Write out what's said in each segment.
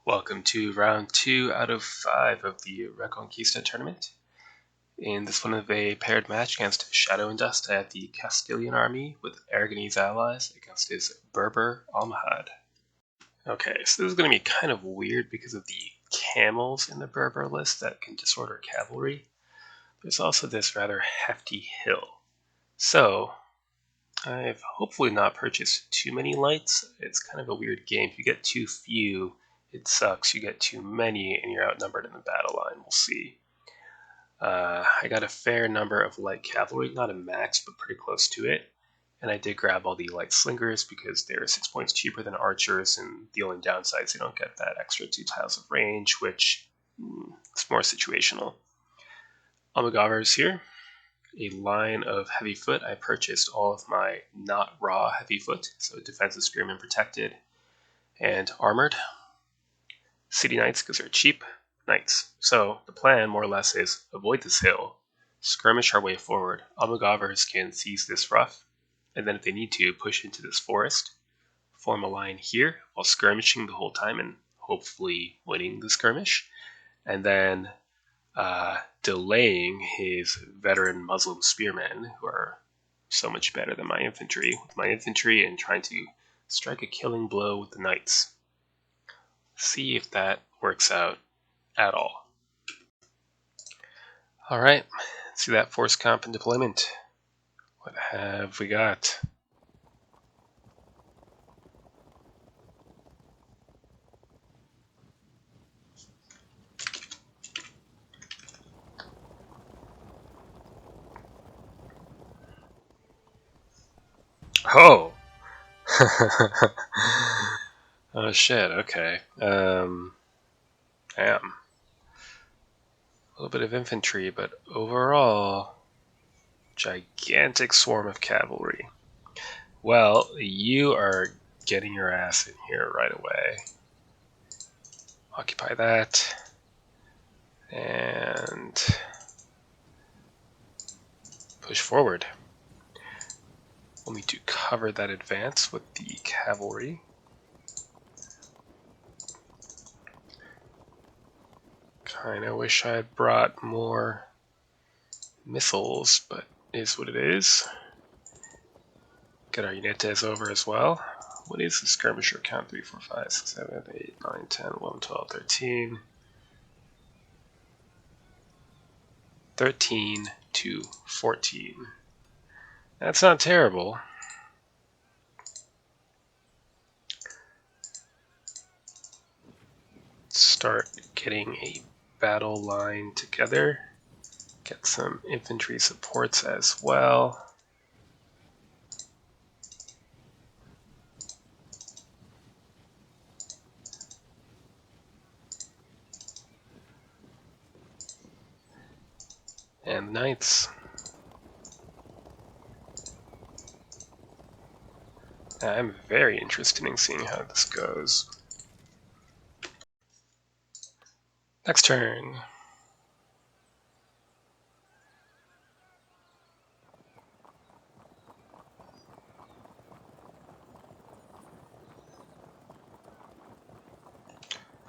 Welcome to round 2 out of 5 of the Reconquista tournament. In this one of a paired match against Shadow and Dust, I have the Castilian army with Aragonese allies against his Berber Almohad. Okay, so this is going to be kind of weird because of the camels in the Berber list that can disorder cavalry. There's also this rather hefty hill. So, I've hopefully not purchased too many lights. It's kind of a weird game. If you get too few, it sucks. You get too many and you're outnumbered in the battle line. We'll see. I got a fair number of light cavalry, not a max, but pretty close to it. And I did grab all the light slingers because they're 6 points cheaper than archers, and the only downside is you don't get that extra 2 tiles of range, which is more situational. Almogavar is here. A line of heavy foot. I purchased all of my not raw heavy foot, so defensive, scrim, and protected, and armored. City knights because they're cheap knights. So the plan more or less is avoid this hill, skirmish our way forward. Almogavers can seize this rough, and then if they need to, push into this forest, form a line here while skirmishing the whole time and hopefully winning the skirmish, and then delaying his veteran Muslim spearmen, who are so much better than my infantry, with my infantry and trying to strike a killing blow with the knights. See if that works out at all. Alright, see that force comp and deployment. What have we got? Oh! Oh shit, okay. Damn. A little bit of infantry, but overall, gigantic swarm of cavalry. Well, you are getting your ass in here right away. Occupy that. And push forward. We'll need to cover that advance with the cavalry. Kinda wish I had brought more missiles, but it is what it is. Get our Unetes over as well. What is the skirmisher count? 3, 4, 5, 6, 7, 8, 9, 10, 11, 12, 13. 13 to 14. That's not terrible. Start getting a battle line together. Get some infantry supports as well. And knights. I'm very interested in seeing how this goes. Next turn.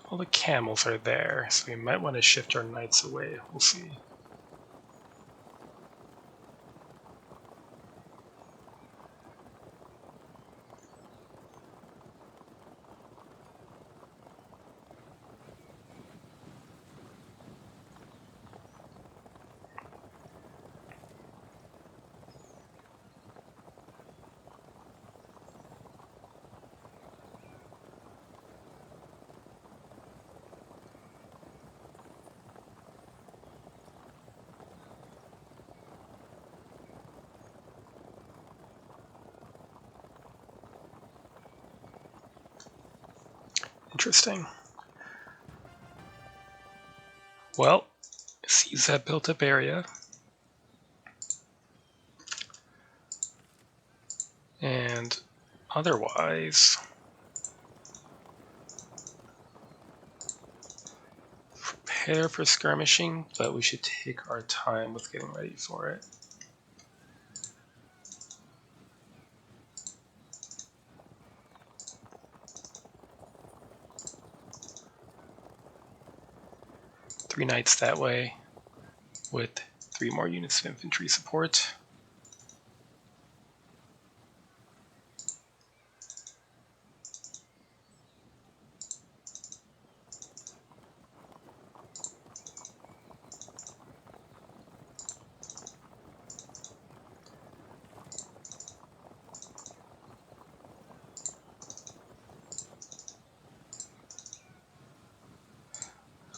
All the camels are there, so we might want to shift our knights away. We'll see. Interesting. Well, seize that built-up area. And otherwise, prepare for skirmishing, but we should take our time with getting ready for it. 3 knights that way with 3 more units of infantry support.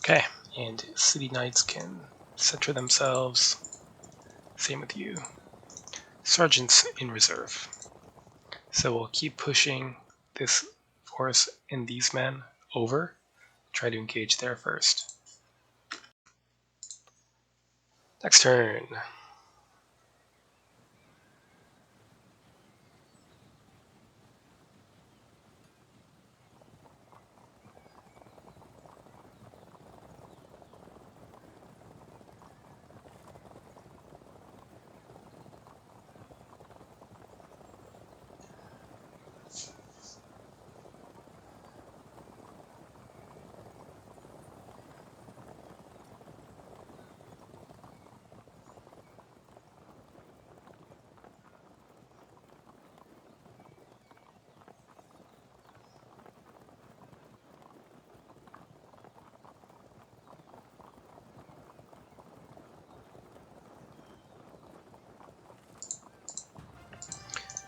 Okay, and city knights can center themselves. Same with you. Sergeants in reserve. So we'll keep pushing this force and these men over. Try to engage there first. Next turn.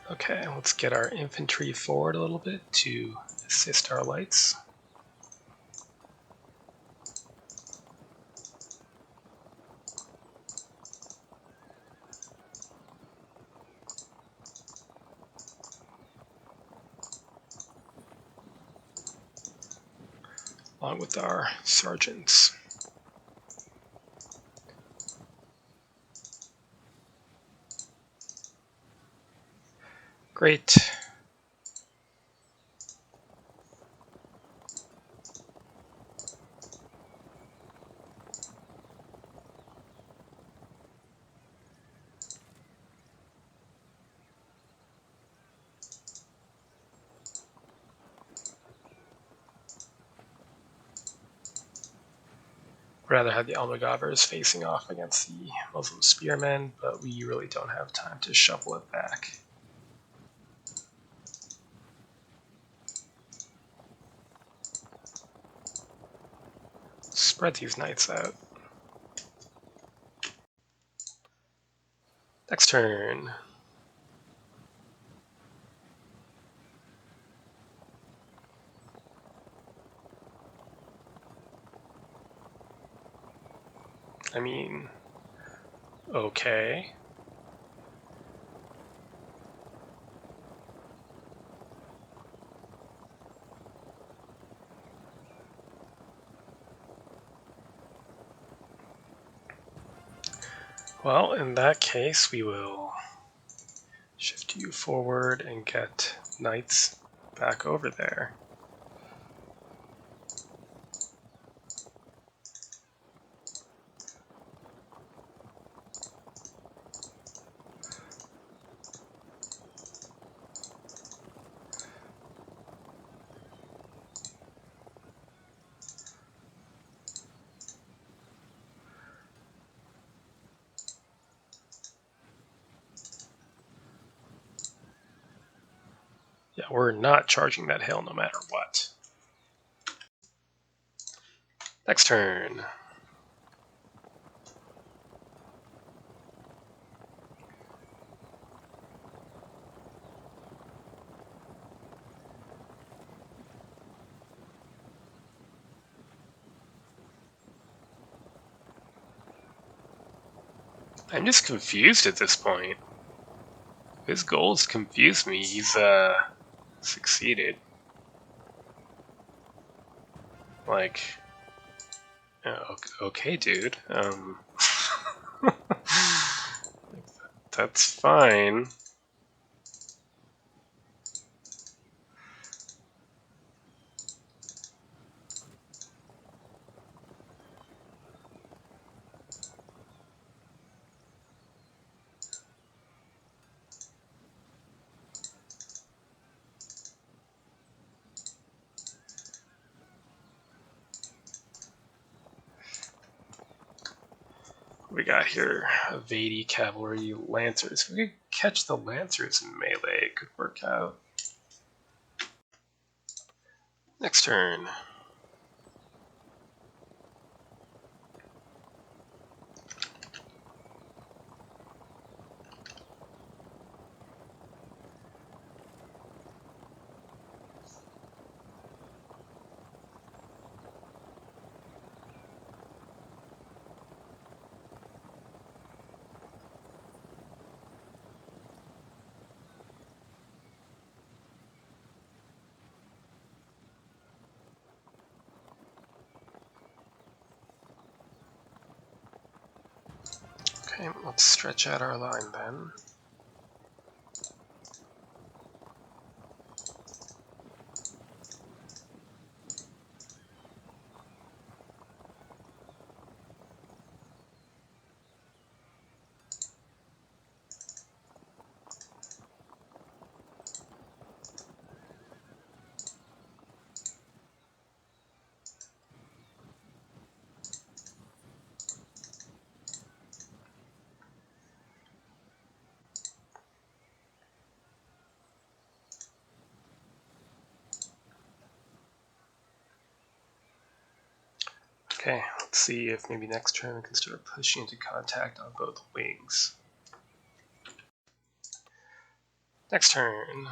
Okay, let's get our infantry forward a little bit to assist our lights. Along with our sergeants. Great. Rather have the Almogaders facing off against the Muslim spearmen, but we really don't have time to shuffle it back. Spread these knights out. Next turn. I mean, okay. Well, in that case, we will shift you forward and get knights back over there. Yeah, we're not charging that hill no matter what. Next turn. I'm just confused at this point. His goals confuse me. He's succeeded. Like, okay, dude. That's fine. We got here Vedi cavalry lancers. If we could catch the lancers in melee, it could work out. Next turn. Okay, let's stretch out our line then. Okay, let's see if maybe next turn we can start pushing into contact on both wings. Next turn.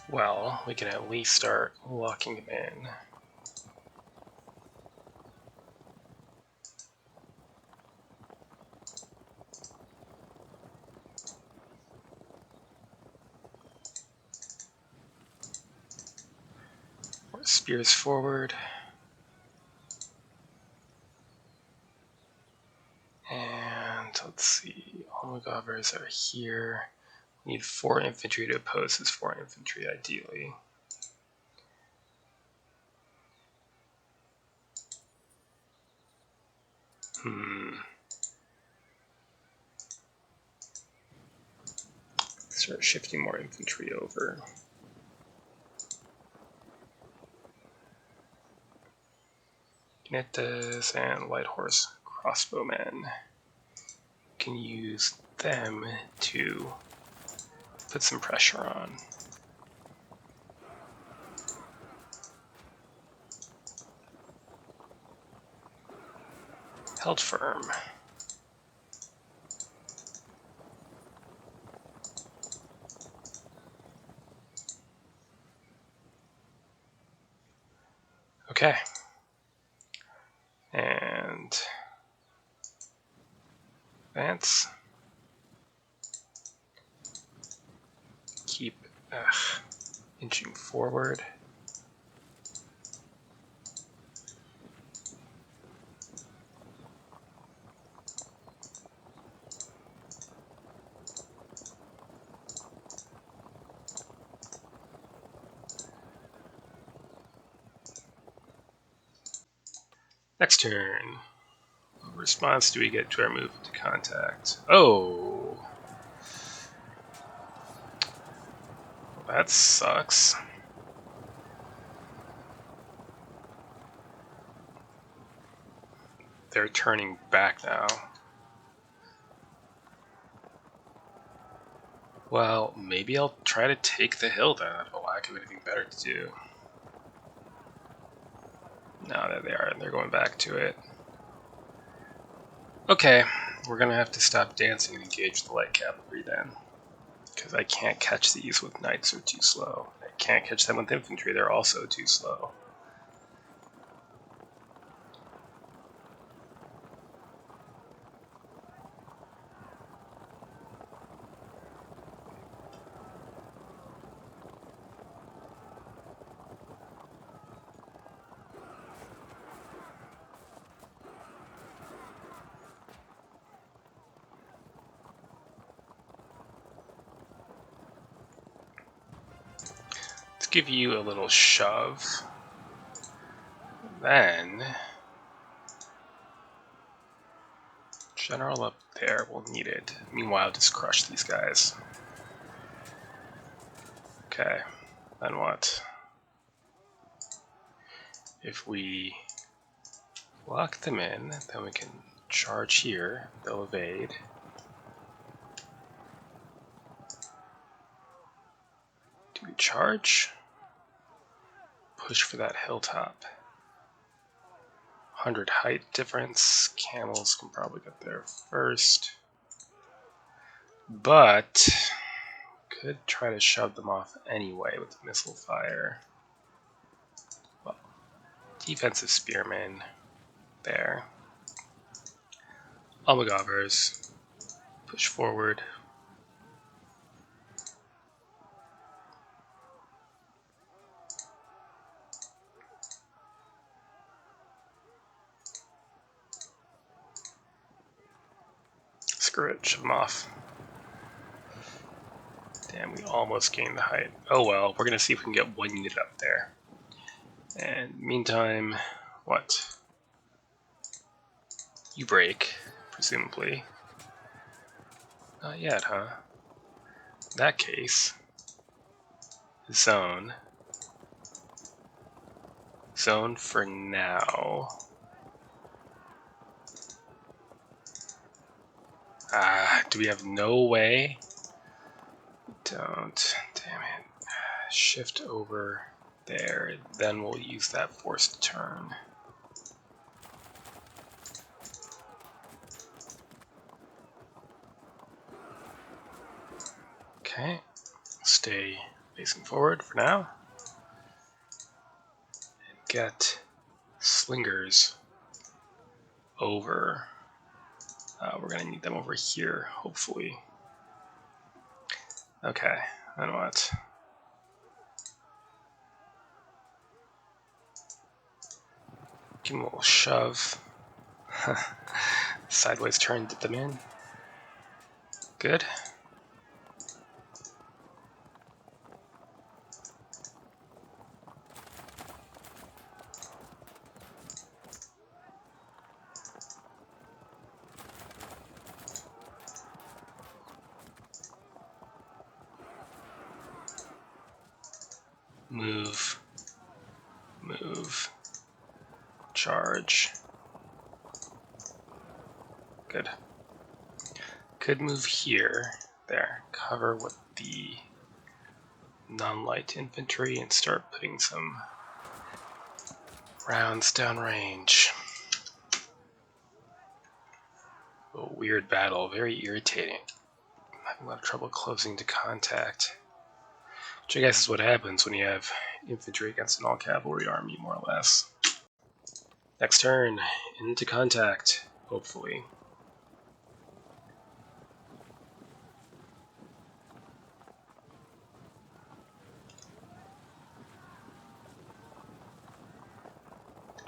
Well, we can at least start locking them in. More spears forward. And let's see, Almohavers are here. We need 4 infantry to oppose his 4 infantry, ideally. Start shifting more infantry over. Jinetes and light horse crossbowmen. Can use them to put some pressure on. Held firm. Okay. And advance. Keep inching forward. Next turn. What response do we get to our move into contact? Oh! Well, that sucks. They're turning back now. Well, maybe I'll try to take the hill then. I have a lack of anything better to do. No, there they are. They're going back to it. Okay, we're gonna have to stop dancing and engage the light cavalry then. Because I can't catch these with knights, they're too slow. I can't catch them with infantry, they're also too slow. give you a little shove. Then general up there will need it. Meanwhile, just crush these guys. Okay, then what? If we lock them in, then we can charge here. They'll evade. Do we charge? Push for that hilltop. 100 height difference. Camels can probably get there first. But could try to shove them off anyway with missile fire. Well, defensive spearmen there. Almohavers push forward. Screw it, shove them off. Damn, we almost gained the height. Oh well, we're gonna see if we can get one unit up there. And meantime, what? You break, presumably. Not yet, huh? In that case, zone. Zone for now. Do we have no way? Don't. Damn it. Shift over there. Then we'll use that forced turn. Okay. Stay facing forward for now. And get slingers over. We're going to need them over here, hopefully. Okay, then what? Give them a little shove. Sideways turn, dip them in. Good. Move, move, charge. Good. Could move here, there, cover with the non-light infantry and start putting some rounds downrange. A weird battle, very irritating. I'm having a lot of trouble closing to contact. Which I guess is what happens when you have infantry against an all-cavalry army, more or less. Next turn, into contact, hopefully.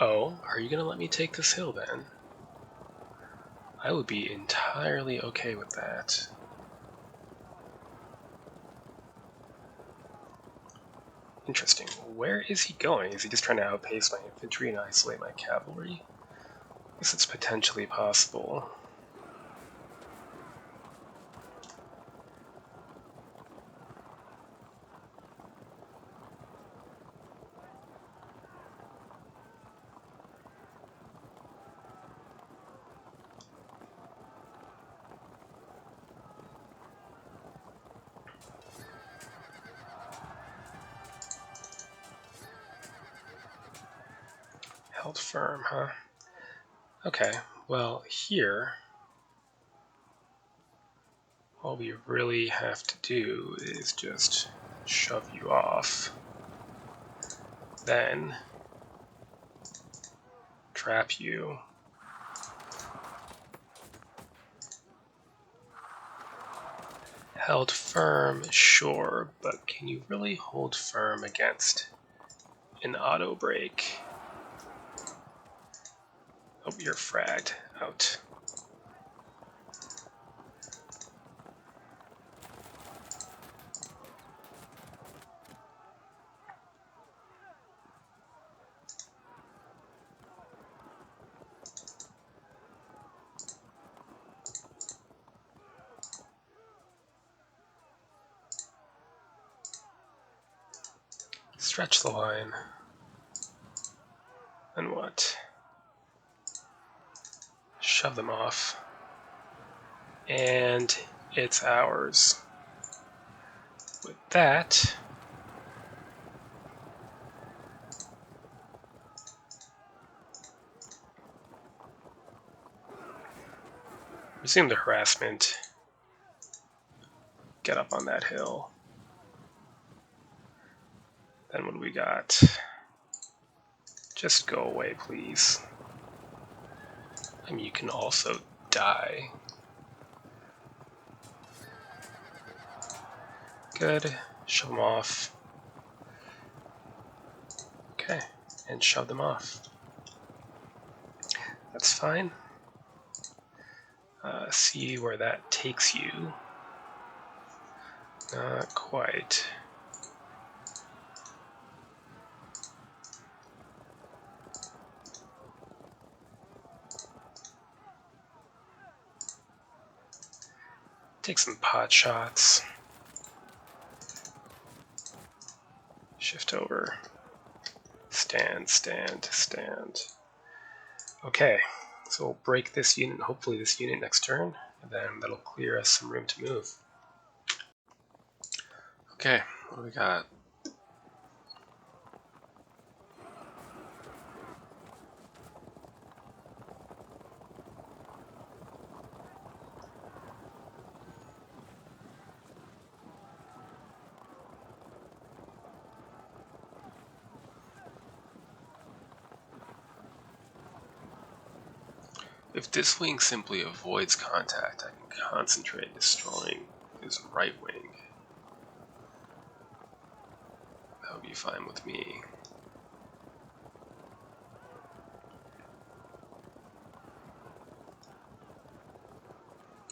Oh, are you going to let me take this hill then? I would be entirely okay with that. Interesting. Where is he going? Is he just trying to outpace my infantry and isolate my cavalry? I guess it's potentially possible. Held firm, huh? Okay, well, here, all we really have to do is just shove you off. Then, trap you. Held firm, sure, but can you really hold firm against an auto break? Oh, you're fragged out. Stretch the line. And what? Shove them off. And it's ours. With that, resume the harassment. Get up on that hill. Then what do we got? Just go away, please. I mean, you can also die. Good. Shove them off. Okay, and shove them off. That's fine. See where that takes you. Not quite. Take some pot shots. Shift over. Stand, stand, stand. Okay, so we'll break this unit, hopefully this unit next turn, and then that'll clear us some room to move. Okay, what do we got? If this wing simply avoids contact, I can concentrate destroying his right wing. That would be fine with me.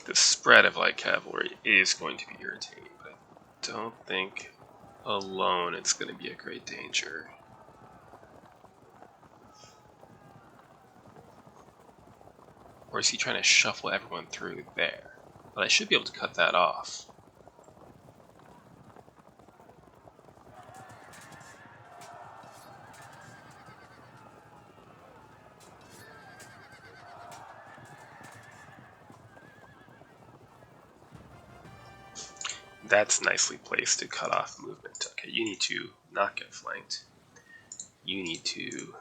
The spread of light cavalry is going to be irritating, but I don't think alone it's going to be a great danger. Or is he trying to shuffle everyone through there? But I should be able to cut that off. That's nicely placed to cut off movement. Okay, you need to not get flanked. You need to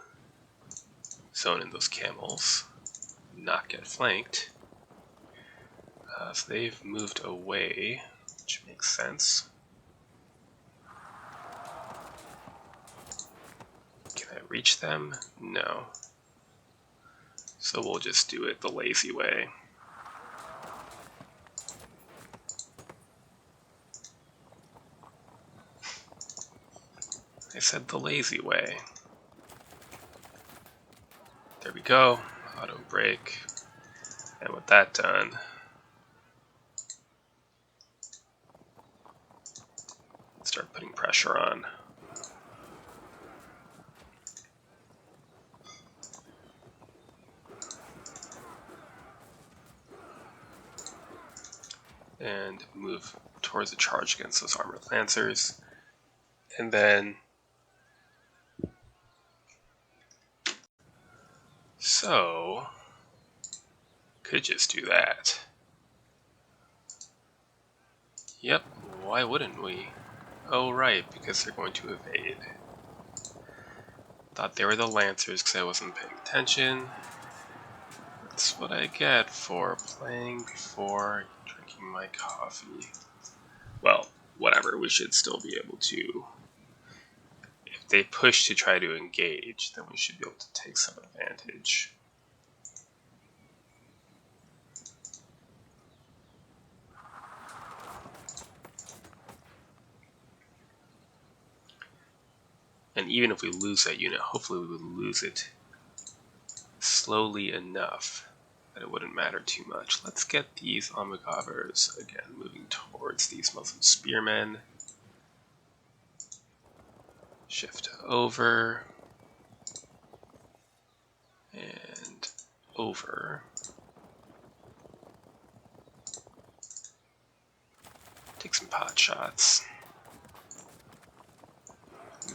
zone in those camels, not get flanked. So they've moved away, which makes sense. Can I reach them? No. So we'll just do it the lazy way. I said the lazy way. There we go. Auto brake. And with that done, start putting pressure on. And move towards the charge against those armored lancers. And then so could just do that. Yep, why wouldn't we? Oh right, because they're going to evade. Thought they were the lancers because I wasn't paying attention. That's what I get for playing before drinking my coffee. Well, whatever, we should still be able to. If they push to try to engage, then we should be able to take some advantage. And even if we lose that unit, hopefully we would lose it slowly enough that it wouldn't matter too much. Let's get these Almohaders again moving towards these Muslim spearmen. Shift over and over. Take some pot shots.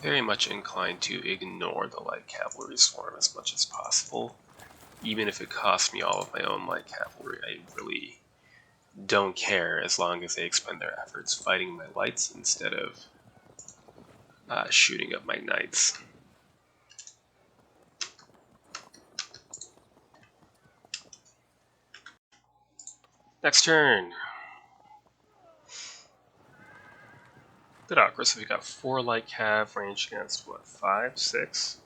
very much inclined to ignore the light cavalry swarm as much as possible. Even if it costs me all of my own light cavalry, I really don't care as long as they expend their efforts fighting my lights instead of shooting up my knights. Next turn. Bit awkward, so we got 4 light cav ranged against what, 5, 6?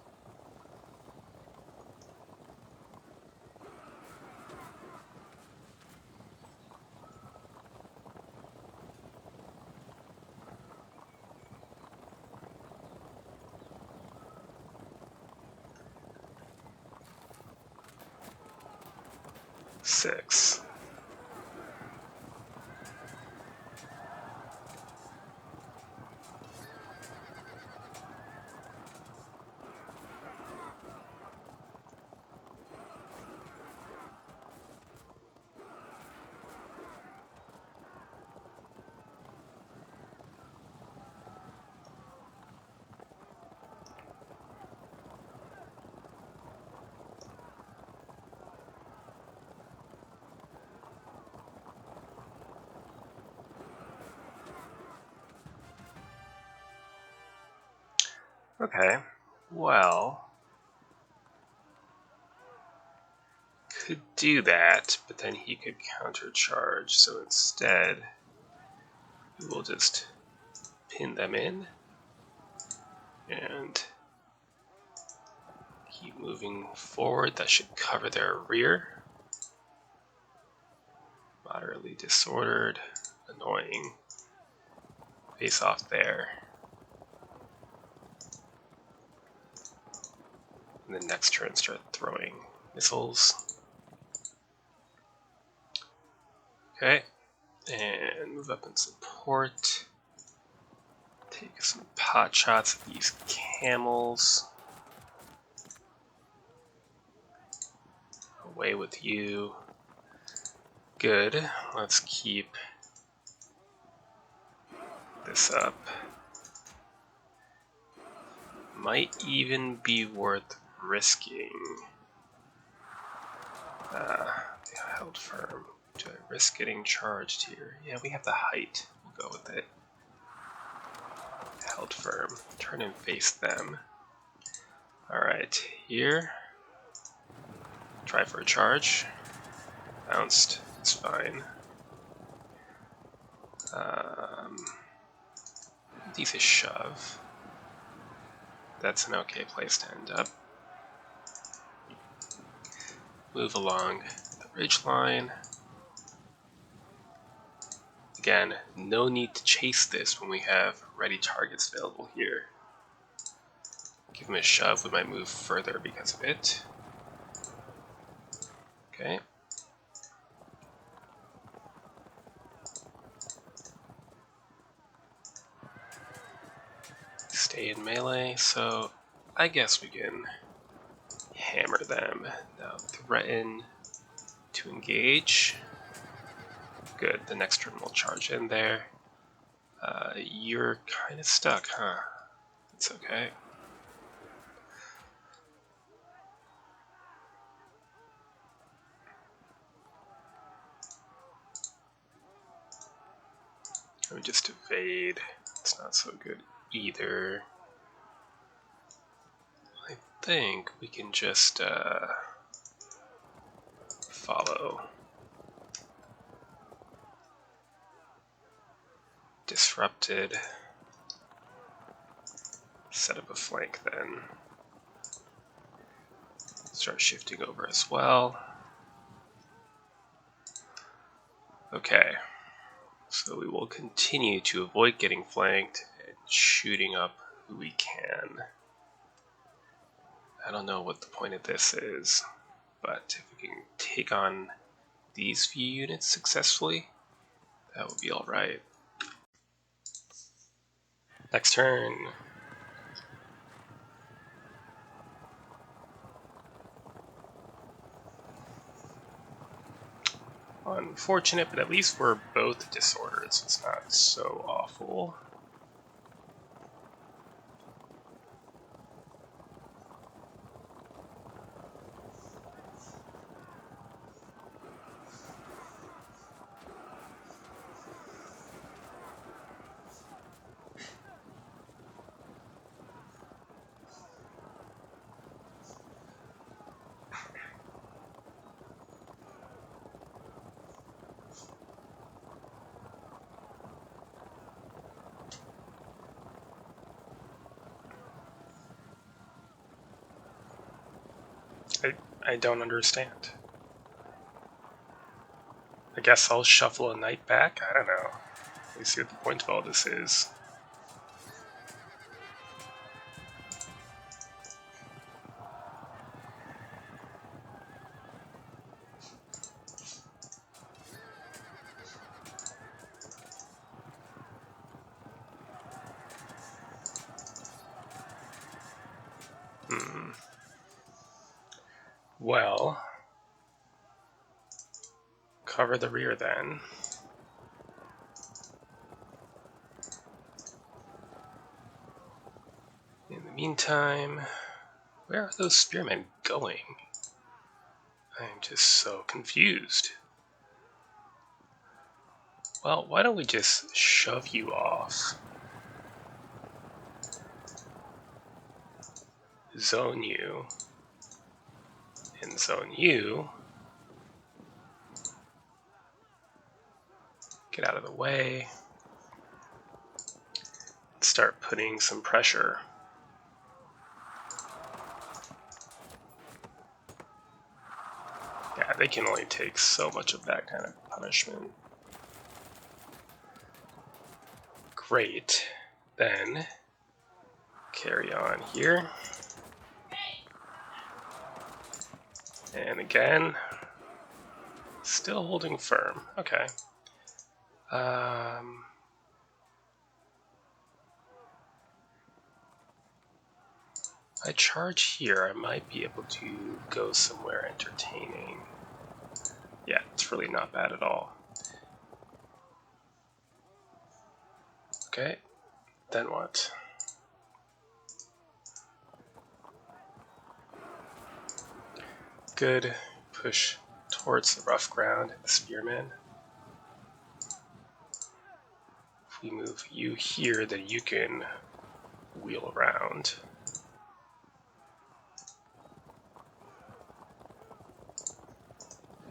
Six. Okay, well, could do that, but then he could countercharge, so instead we will just pin them in and keep moving forward. That should cover their rear. Moderately disordered, annoying. Face off there. And then next turn start throwing missiles. Okay, and move up in support. Take some pot shots at these camels. Away with you. Good. Let's keep this up. Might even be worth risking. Held firm. Do I risk getting charged here? Yeah, we have the height. We'll go with it. Held firm. Turn and face them. Alright, here. Try for a charge. Bounced. It's fine. Decent shove. That's an okay place to end up. Move along the ridge line. Again, no need to chase this when we have ready targets available here. Give him a shove, we might move further because of it. Okay. Stay in melee, so I guess we can hammer them. Now threaten to engage. Good, the next turn we'll charge in there. You're kind of stuck, huh? It's okay. Let me just evade. It's not so good either. I think we can just follow. Disrupted. Set up a flank then. Start shifting over as well. Okay. So we will continue to avoid getting flanked and shooting up who we can. I don't know what the point of this is, but if we can take on these few units successfully, that would be alright. Next turn. Unfortunate, but at least we're both disordered, so it's not so awful. I don't understand. I guess I'll shuffle a knight back? I don't know. Let me see what the point of all this is. Well, cover the rear then. In the meantime, where are those spearmen going? I'm just so confused. Well, why don't we just shove you off? Zone you. And zone you. Get out of the way. Start putting some pressure. Yeah, they can only take so much of that kind of punishment. Great. Then carry on here. And again, still holding firm. Okay. If I charge here, I might be able to go somewhere entertaining. Yeah, it's really not bad at all. Okay, then what? Good. Push towards the rough ground, the spearmen. If we move you here, then you can wheel around.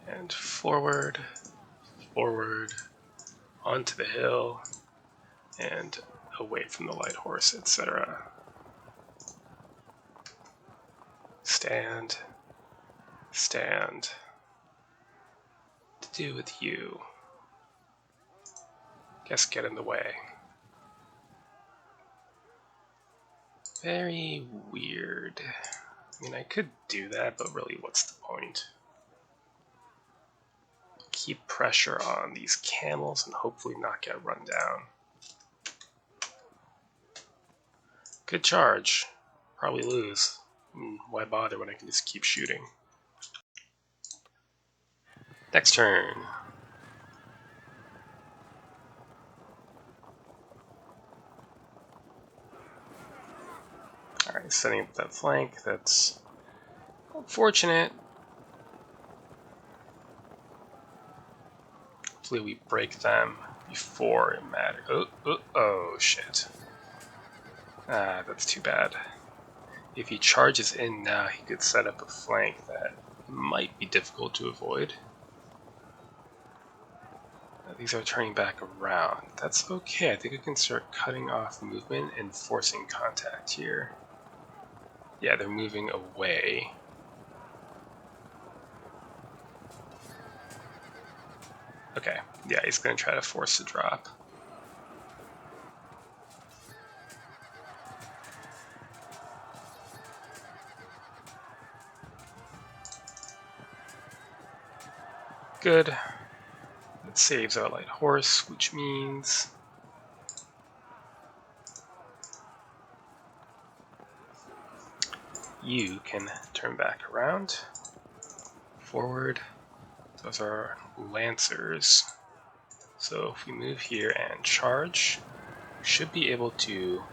And forward, forward, onto the hill, and away from the light horse, etc. Stand, stand. To do with you. Guess get in the way. Very weird. I mean, I could do that, but really, what's the point? Keep pressure on these camels and hopefully not get run down. Good charge. Probably lose. Why bother when I can just keep shooting? Next turn. Alright, setting up that flank. That's unfortunate. Hopefully we break them before it matters. Oh, shit. That's too bad. If he charges in now, he could set up a flank that might be difficult to avoid. These are turning back around. That's okay. I think I can start cutting off movement and forcing contact here. Yeah, they're moving away. Okay, yeah, he's going to try to force the drop. Good. That saves our light horse, which means you can turn back around. Forward. Those are lancers. So if we move here and charge, we should be able to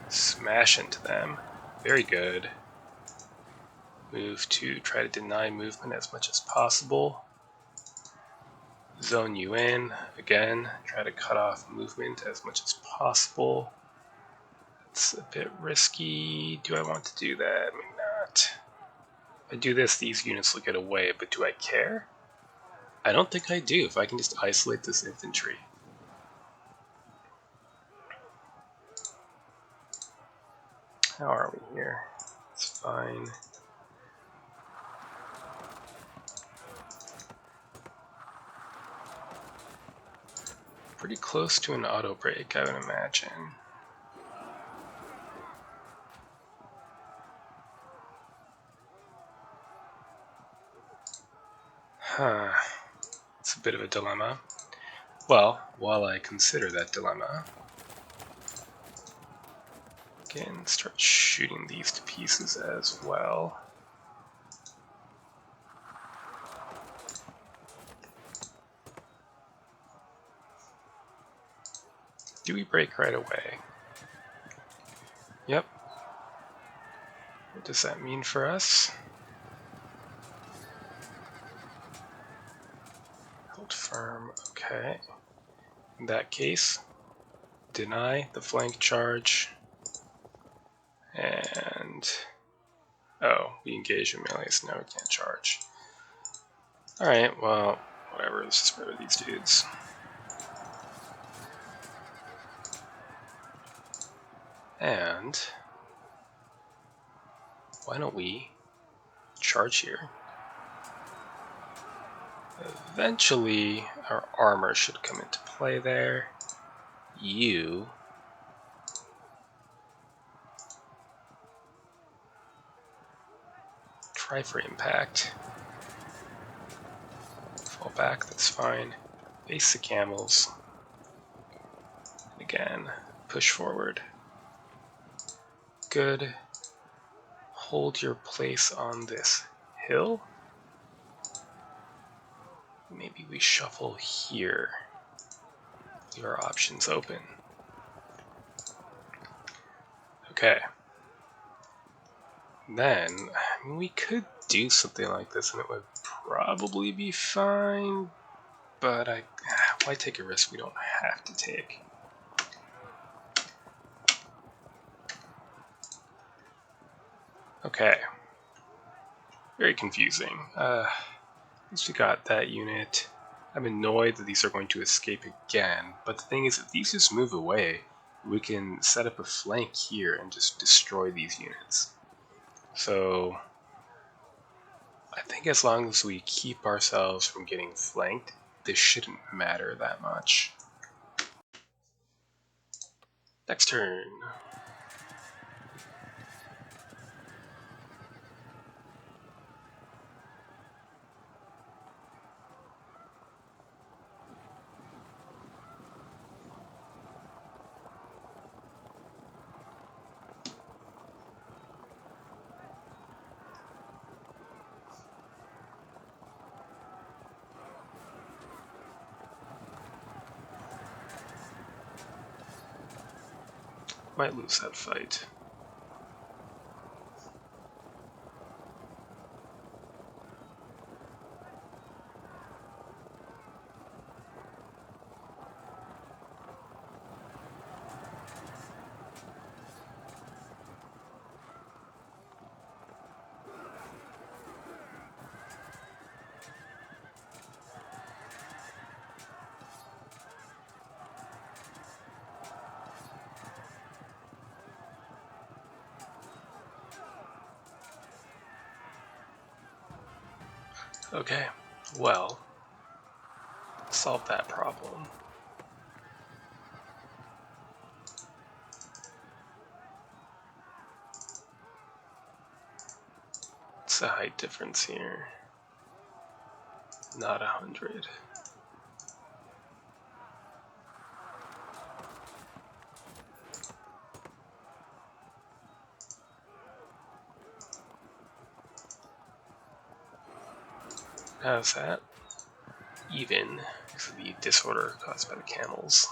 smash into them. Very good. Move to try to deny movement as much as possible. Zone you in. Again, try to cut off movement as much as possible. It's a bit risky. Do I want to do that? Maybe not. If I do this, these units will get away, but do I care? I don't think I do, if I can just isolate this infantry. How are we here? It's fine. pretty close to an auto break, I would imagine. Huh. It's a bit of a dilemma. Well, while I consider that dilemma, again, start shooting these to pieces as well. Do we break right away? Yep. What does that mean for us? Hold firm, okay. In that case, deny the flank charge, and oh, we engage in melees. No, we can't charge. Alright, well, whatever, let's just murder these dudes. And why don't we charge here? Eventually, our armor should come into play there. You try for impact. Fall back, that's fine. Face the camels. Again, push forward. Good. Hold your place on this hill. Maybe we shuffle here. Leave our options open. Okay. Then, I mean, we could do something like this and it would probably be fine, but why take a risk we don't have to take? Okay. Very confusing. At least we got that unit. I'm annoyed that these are going to escape again, but the thing is, if these just move away, we can set up a flank here and just destroy these units. So, I think as long as we keep ourselves from getting flanked, this shouldn't matter that much. Next turn. Might lose that fight. Okay, well, solve that problem. What's the height difference here? Not 100. How's that? Even, because of the disorder caused by the camels.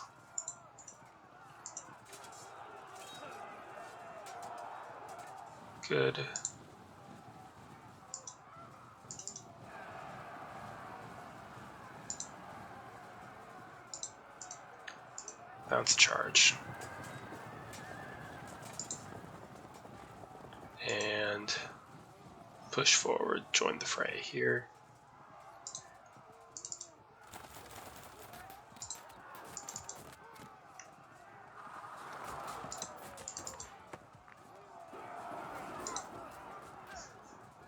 Good. Bounce charge. And push forward, join the fray here.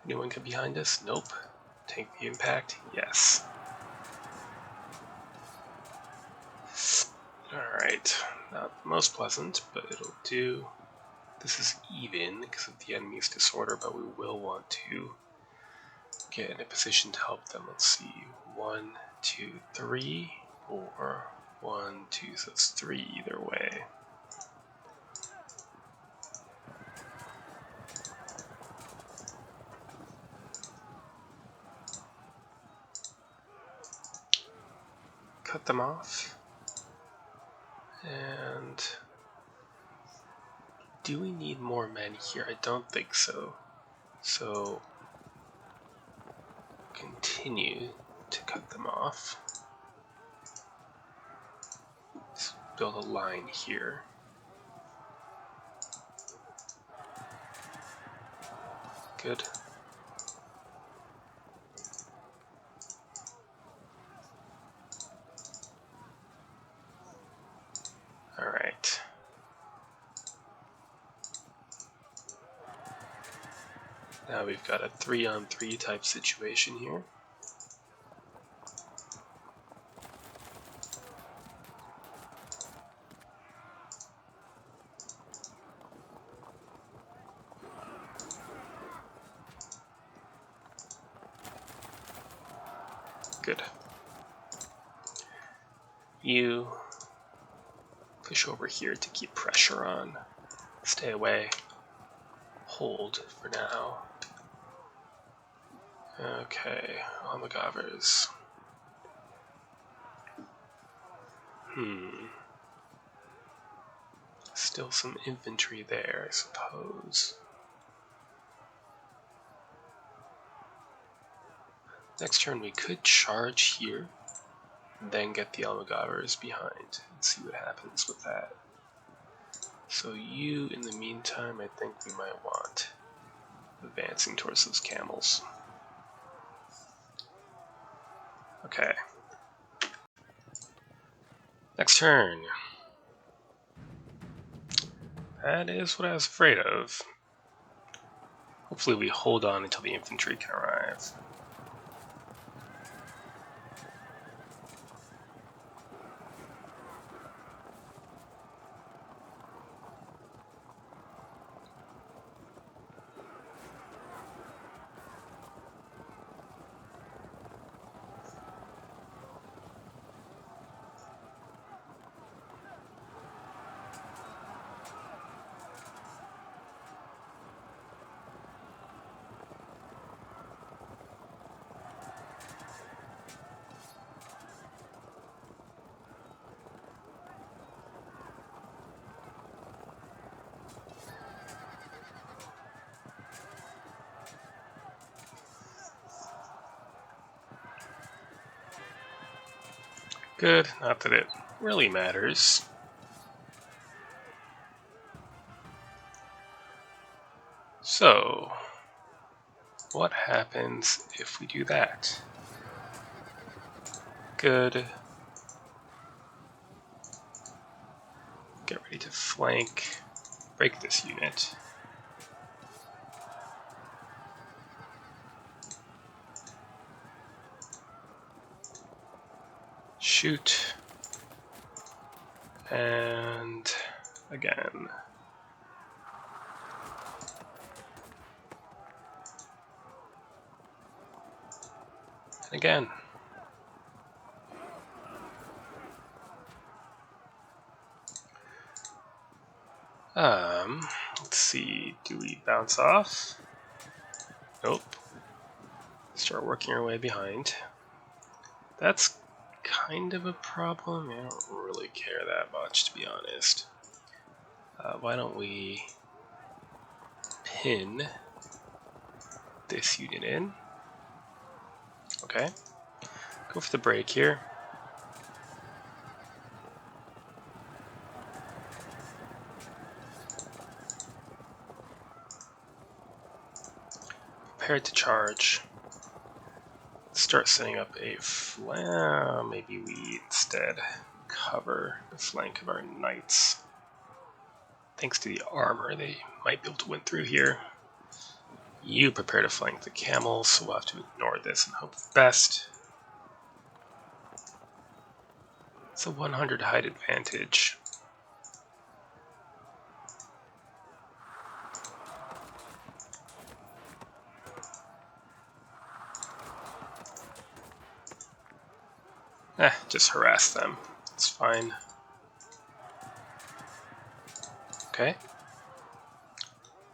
Anyone get behind us? Nope. Take the impact? Yes. Alright, not the most pleasant, but it'll do. This is even because of the enemy's disorder, but we will want to get in a position to help them. Let's see, 1, 2, 3, or 1, 2, so that's 3 either way. Cut them off. And do we need more men here? I don't think so. So continue to cut them off. Let's build a line here. Good. Alright. Now we've got a 3-on-3 type situation here. Good. You push over here to keep pressure on. Stay away. Hold for now. Okay, Almohavers. Still some infantry there, I suppose. Next turn we could charge here, then get the Almohavers behind and see what happens with that. So you, in the meantime, I think we might want advancing towards those camels. Okay. Next turn. That is what I was afraid of. Hopefully we hold on until the infantry can arrive. Good, not that it really matters. So, what happens if we do that? Good. Get ready to flank. Break this unit. Shoot. And again. And again. Let's see, do we bounce off? Nope. Start working our way behind. That's kind of a problem. I don't really care that much, to be honest. Why don't we pin this unit in? Okay. Go for the break here. Prepare to charge. Start setting up a flank. Maybe we instead cover the flank of our knights. Thanks to the armor, they might be able to win through here. You prepare to flank the camels, so we'll have to ignore this and hope for the best. It's a 100 height advantage. Just harass them. It's fine. Okay.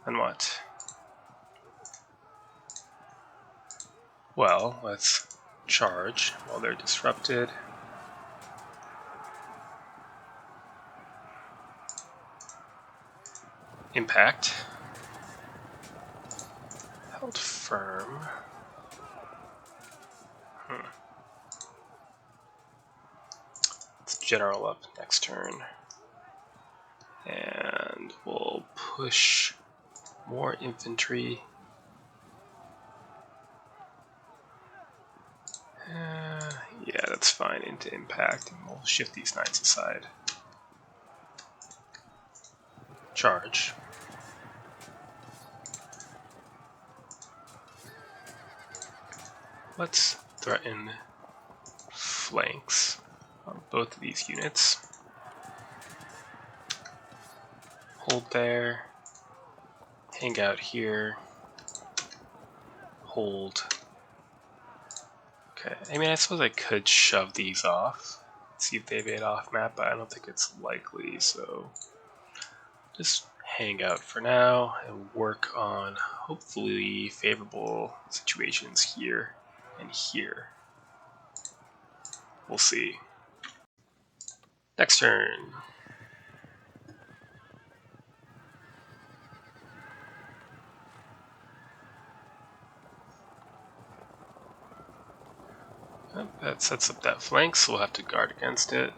And what? Well, let's charge while they're disrupted. Impact. Held firm. Let's general up next turn. And we'll push more infantry. Yeah, that's fine into impact, and we'll shift these knights aside. Charge. Let's threaten flanks on both of these units. Hold there. Hang out here. Hold. Okay, I mean, I suppose I could shove these off, see if they evade off map, but I don't think it's likely, so just hang out for now and work on hopefully favorable situations here and here. We'll see. Next turn. That sets up that flank, so we'll have to guard against it.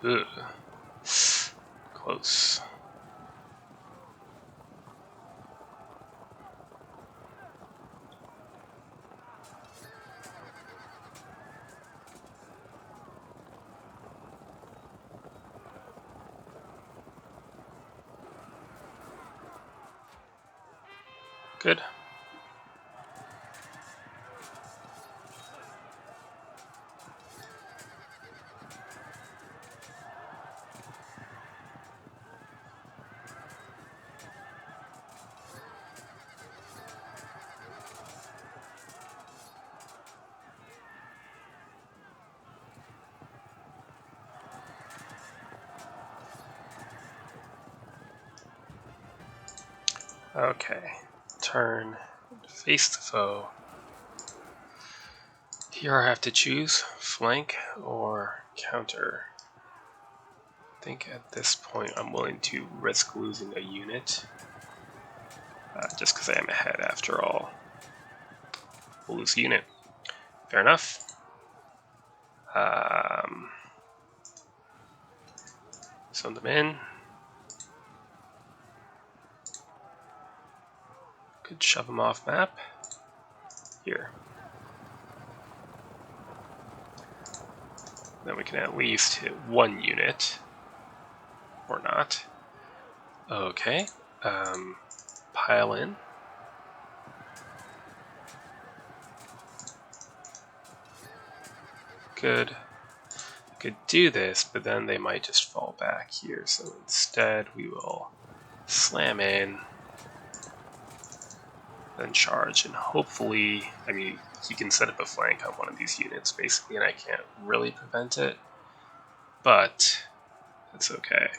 Ugh. Close. Good. Okay, turn, face the foe. Here I have to choose flank or counter. I think at this point I'm willing to risk losing a unit, just because I am ahead after all. We'll lose a unit. Fair enough. Send them in. Could shove them off map. Here. Then we can at least hit one unit. Or not. Okay. Pile in. Good. Could do this, but then they might just fall back here. So instead, we will slam in, then charge, and hopefully, I mean, he can set up a flank on one of these units, basically, and I can't really prevent it, but it's okay.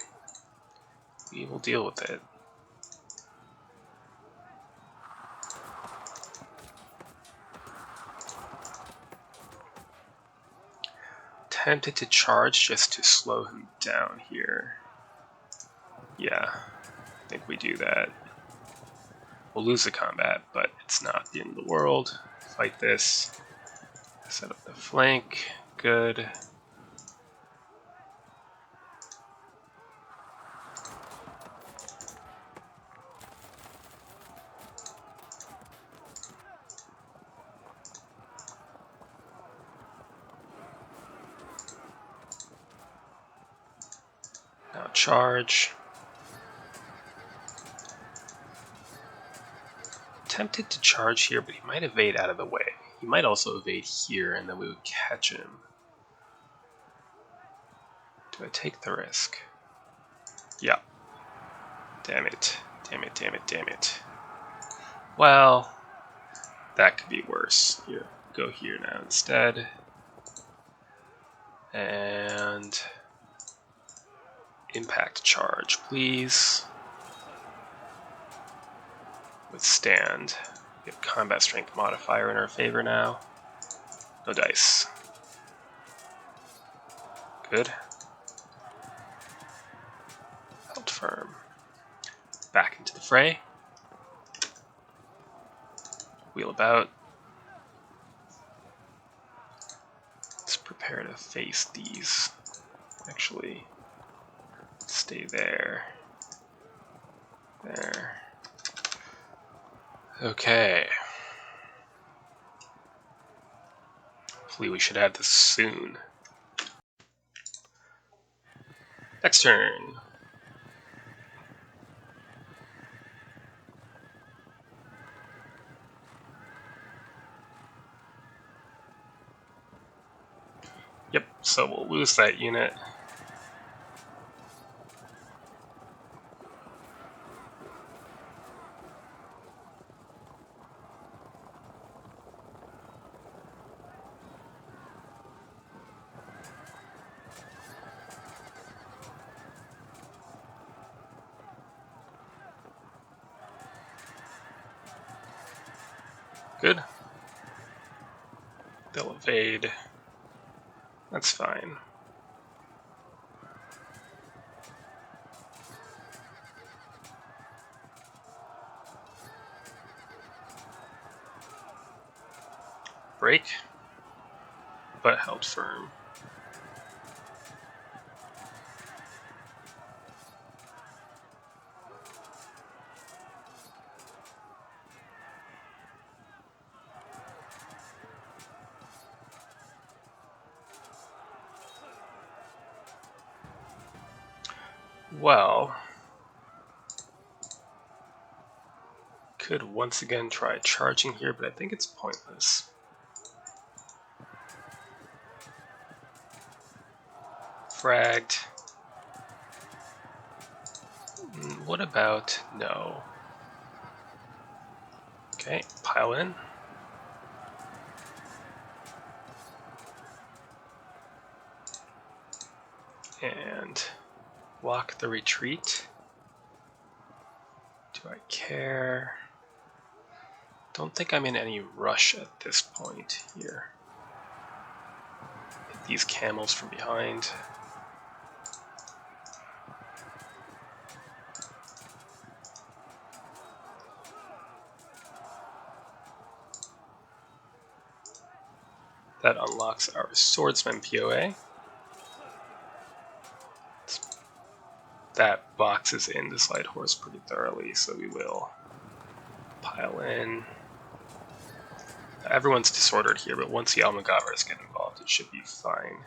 We will deal with it. Tempted to charge just to slow him down here. Yeah, I think we do that. We'll lose the combat, but it's not the end of the world. Fight this. Set up the flank. Good. Now charge. Tempted to charge here, but he might evade out of the way. He might also evade here, and then we would catch him. Do I take the risk? Yeah. Damn it. Damn it, damn it, damn it. Well, that could be worse here. go here now instead. And impact charge, please. Withstand. We have combat strength modifier in our favor now. No dice. Good. Held firm. Back into the fray. Wheel about. Let's prepare to face these. Actually, stay there. There. Okay. Hopefully we should have this soon. Next turn. Yep, so we'll lose that unit. Good. They'll evade. That's fine. Break, but held firm. Well, could once again try charging here, but I think it's pointless. Fragged. What about no? Okay, pile in. And block the retreat. Do I care? Don't think I'm in any rush at this point here. Hit these camels from behind. That unlocks our swordsman POA. That boxes in this light horse pretty thoroughly, so we will pile in. Everyone's disordered here, but once the Almohavers get involved, it should be fine.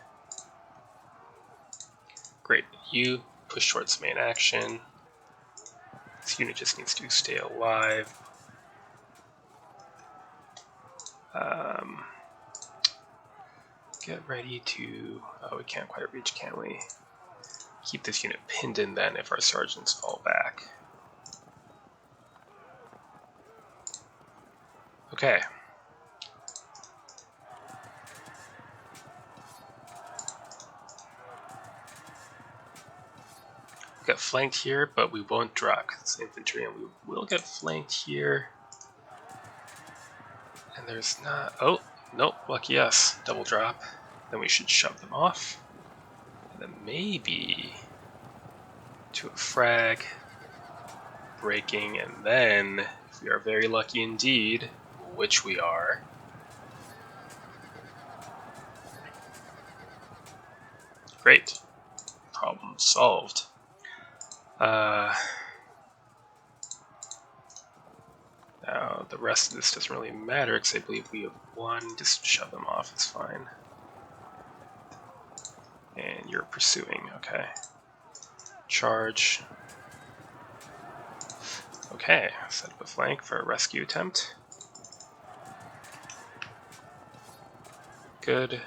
Great, you push towards main action. This unit just needs to stay alive. Get ready to... Oh, we can't quite reach, can we? Keep this unit pinned in then if our sergeants fall back. Okay. We got flanked here, but we won't drop this infantry, and we will get flanked here. And there's not... Oh, nope, lucky us. Double drop. Then we should shove them off. And then maybe to a frag, breaking, and then, if we are very lucky indeed, which we are, great. Problem solved. Now, the rest of this doesn't really matter, because I believe we have one. Just shove them off, it's fine. And you're pursuing, okay. Charge. Okay, set up a flank for a rescue attempt. Good.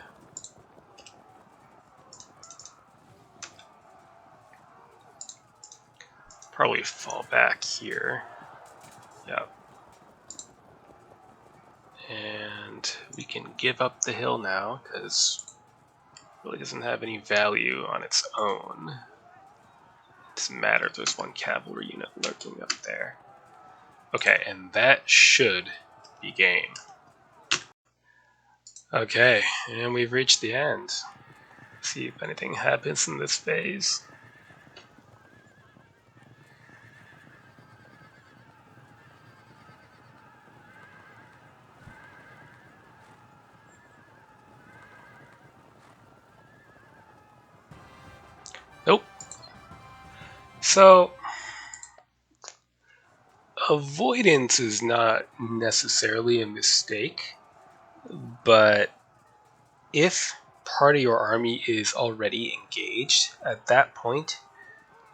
Probably fall back here. Yep. And we can give up the hill now, because it really doesn't have any value on its own. It doesn't matter if there's one cavalry unit lurking up there. Okay, and that should be game. Okay, and we've reached the end. See if anything happens in this phase. Nope. So, avoidance is not necessarily a mistake, but if part of your army is already engaged, at that point,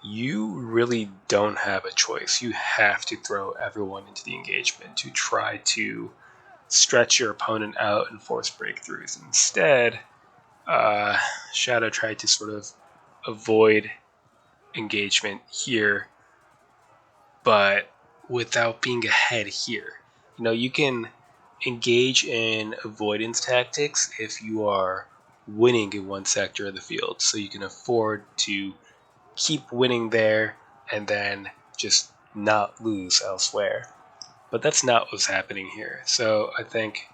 you really don't have a choice. You have to throw everyone into the engagement to try to stretch your opponent out and force breakthroughs. Instead, Shadow tried to sort of avoid engagement here, but without being ahead here. You know, you can engage in avoidance tactics if you are winning in one sector of the field, so you can afford to keep winning there and then just not lose elsewhere. But that's not what's happening here. So I think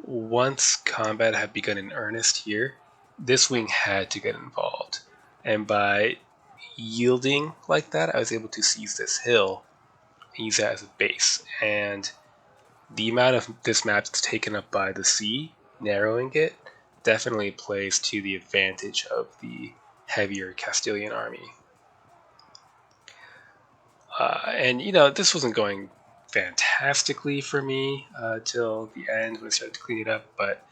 once combat had begun in earnest here, this wing had to get involved. And by yielding like that, I was able to seize this hill and use that as a base. And the amount of this map that's taken up by the sea, narrowing it, definitely plays to the advantage of the heavier Castilian army. And, you know, this wasn't going fantastically for me till the end when I started to clean it up, but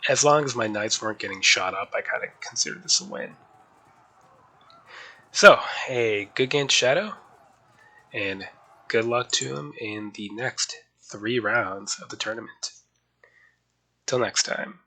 as long as my knights weren't getting shot up, I kind of considered this a win. So, a good game to Shadow, and good luck to him in the next 3 rounds of the tournament. Till next time.